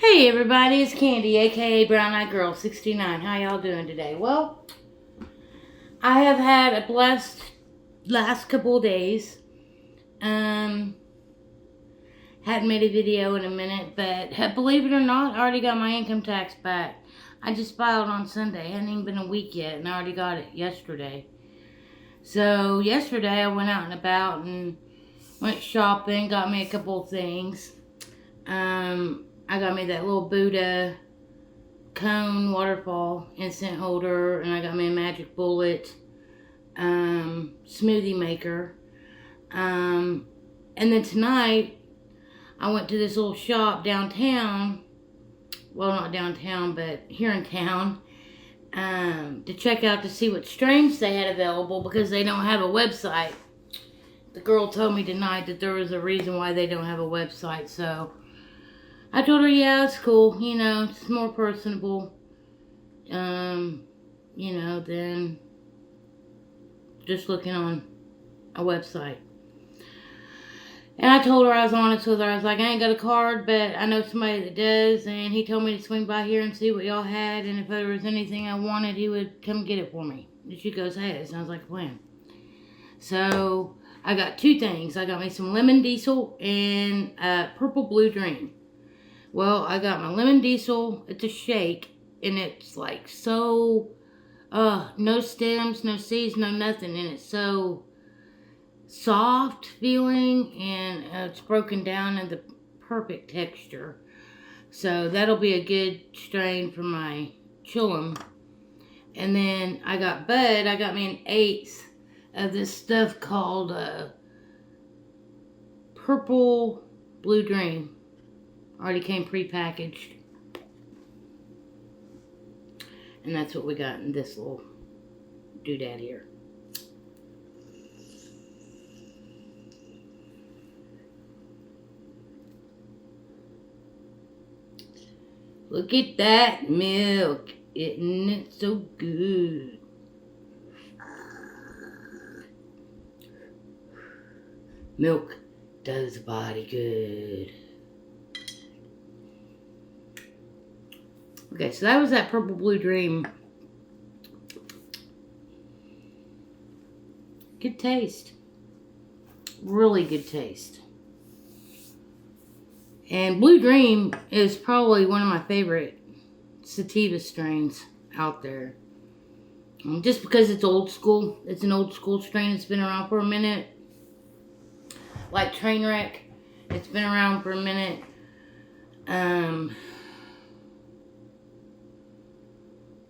Hey everybody, it's Candy, aka Brown Eyed Girl 69. How y'all doing today? Well, I have had a blessed last couple of days. Hadn't made a video in a minute, but believe it or not, I already got my income tax back. I just filed on Sunday. It hadn't even been a week yet, and I already got it yesterday. So yesterday I went out and about and went shopping, got me a couple of things. I got me that little Buddha cone waterfall incense holder, and I got me a magic bullet smoothie maker. And then tonight I went to this little shop downtown, well, not downtown, but here in town, to check out to see what strains they had available, because they don't have a website. The girl told me tonight that there was a reason why they don't have a website, so I told her, yeah, it's cool, it's more personable, than just looking on a website. And I told her, I was honest with her, I was like, I ain't got a card, but I know somebody that does, and he told me to swing by here and see what y'all had, and if there was anything I wanted, he would come get it for me. And she goes, hey, it sounds like a plan. So I got two things. I got me some lemon diesel and purple blue dream. Well, I got my lemon diesel. It's a shake, and it's like so, no stems, no seeds, no nothing, and it's so soft feeling, and it's broken down into perfect texture. So that'll be a good strain for my chillum. And then I got bud. I got me an eighth of this stuff called purple blue dream. Already came pre-packaged. And that's what we got in this little doodad here. Look at that milk. Isn't it so good? Milk does the body good. Okay, so that was that purple blue dream. Good taste. Really good taste. And Blue Dream is probably one of my favorite sativa strains out there. Just because it's old school. It's an old school strain. It's been around for a minute. Like Trainwreck. It's been around for a minute.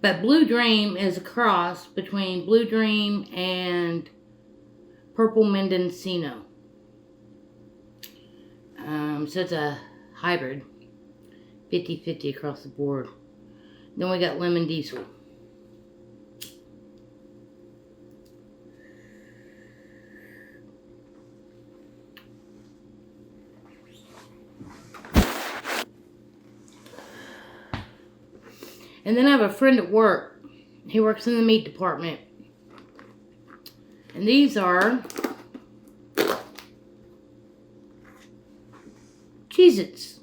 But Blue Dream is a cross between Blue Dream and Purple Mendocino. So it's a hybrid. 50-50 across the board. Then we got Lemon Diesel. And then I have a friend at work. He works in the meat department. And these are Cheez-Its.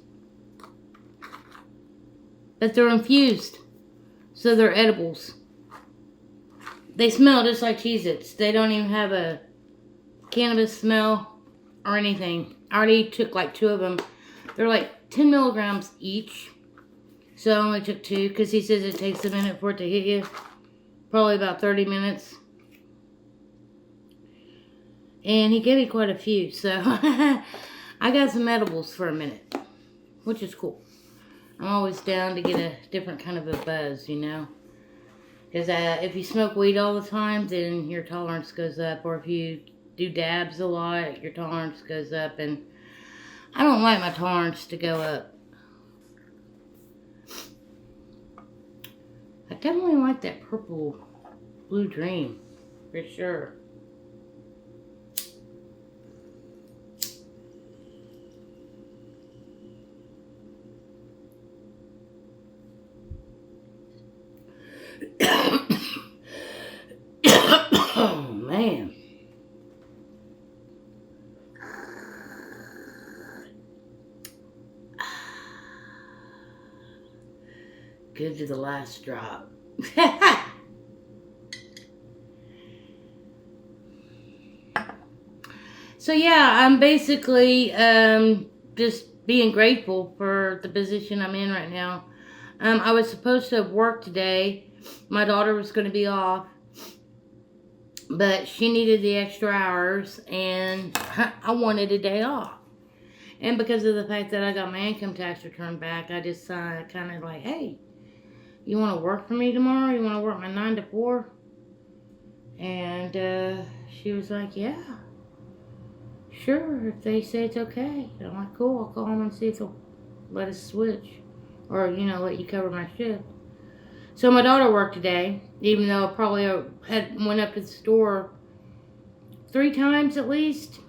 But they're infused. So they're edibles. They smell just like Cheez-Its. They don't even have a cannabis smell or anything. I already took like 2 of them. They're like 10 milligrams each. So I only took 2 because he says it takes a minute for it to hit you. Probably about 30 minutes. And he gave me quite a few. So I got some edibles for a minute. Which is cool. I'm always down to get a different kind of a buzz, Because if you smoke weed all the time, then your tolerance goes up. Or if you do dabs a lot, your tolerance goes up. And I don't like my tolerance to go up. I definitely like that purple blue dream, for sure. Oh, man. Good to the last drop. So yeah, I'm basically just being grateful for the position I'm in right now. I was supposed to have worked today. My daughter was going to be off, but she needed the extra hours, and I wanted a day off. And because of the fact that I got my income tax return back, I just kind of like, hey, you want to work for me tomorrow? You want to work my 9 to 4? And she was like, yeah, sure, if they say it's okay. I'm like, cool, I'll call them and see if they'll let us switch. Or, let you cover my shift. So my daughter worked today, even though I probably went up to the store 3 times at least.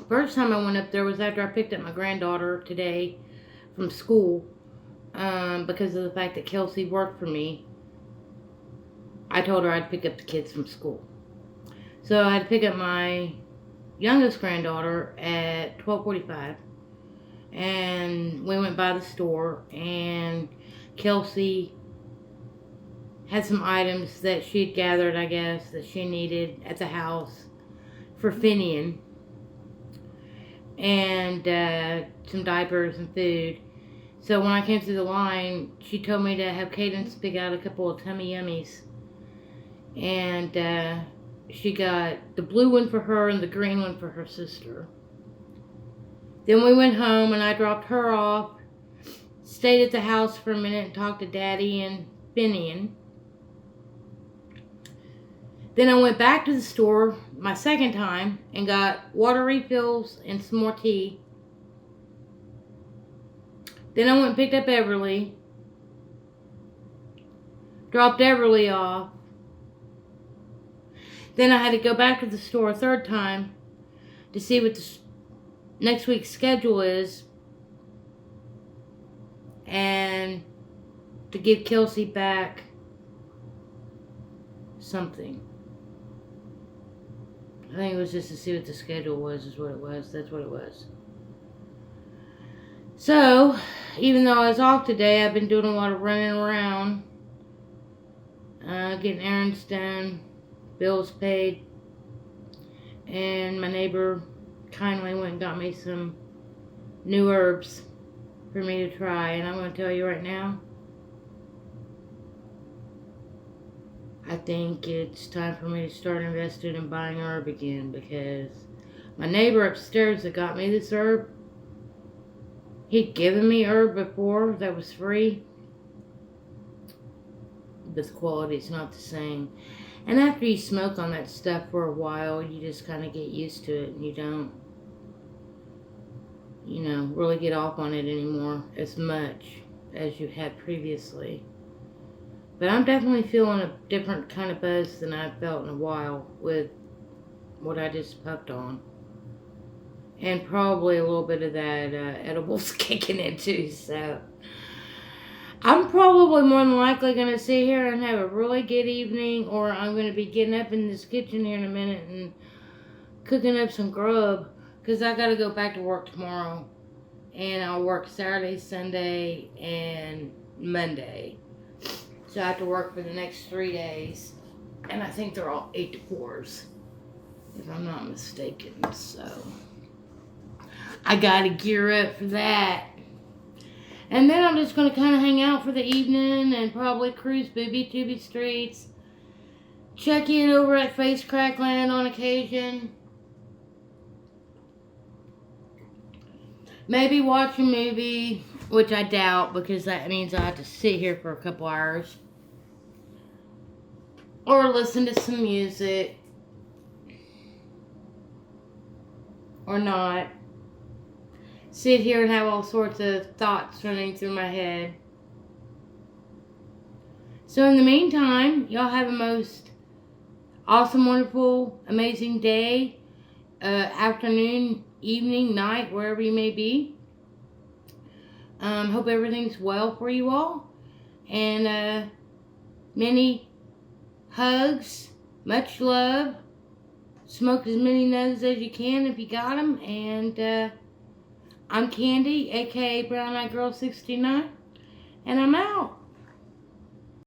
First time I went up there was after I picked up my granddaughter today from school. Because of the fact that Kelsey worked for me. I told her I'd pick up the kids from school. So I had to pick up my youngest granddaughter at 12:45. And we went by the store, and Kelsey had some items that she'd gathered, I guess, that she needed at the house for Finian. And some diapers and food. So when I came through the line, she told me to have Cadence pick out a couple of Tummy Yummies. And she got the blue one for her and the green one for her sister. Then we went home and I dropped her off, stayed at the house for a minute and talked to Daddy and Finian. Then I went back to the store my second time and got water refills and some more tea. Then I went and picked up Everly, dropped Everly off. Then I had to go back to the store a third time to see what the next week's schedule is and to give Kelsey back something. I think it was just to see what the schedule was, is what it was. That's what it was. So, even though I was off today, I've been doing a lot of running around, getting errands done, bills paid, and my neighbor kindly went and got me some new herbs for me to try. And I'm going to tell you right now, I think it's time for me to start investing in buying herb again, because my neighbor upstairs that got me this herb, he'd given me herb before that was free, but the quality's not the same. And after you smoke on that stuff for a while, you just kind of get used to it, and you don't, really get off on it anymore as much as you had previously. But I'm definitely feeling a different kind of buzz than I've felt in a while with what I just puffed on. And probably a little bit of that edibles kicking in too, so I'm probably more than likely going to sit here and have a really good evening, or I'm going to be getting up in this kitchen here in a minute and cooking up some grub, because I got to go back to work tomorrow, and I'll work Saturday, Sunday, and Monday. So I have to work for the next 3 days, and I think they're all 8 to 4s, if I'm not mistaken, so I got to gear up for that. And then I'm just going to kind of hang out for the evening and probably cruise Booby Tooby streets. Check in over at Face Crackland on occasion. Maybe watch a movie, which I doubt, because that means I have to sit here for a couple hours. Or listen to some music. Or not. Sit here and have all sorts of thoughts running through my head. So in the meantime, y'all have a most awesome, wonderful, amazing day, afternoon, evening, night, wherever you may be. Hope everything's well for you all. And many hugs, much love. Smoke as many nugs as you can if you got them. And I'm Candy, aka Brown Eyed Girl 69, And I'm out.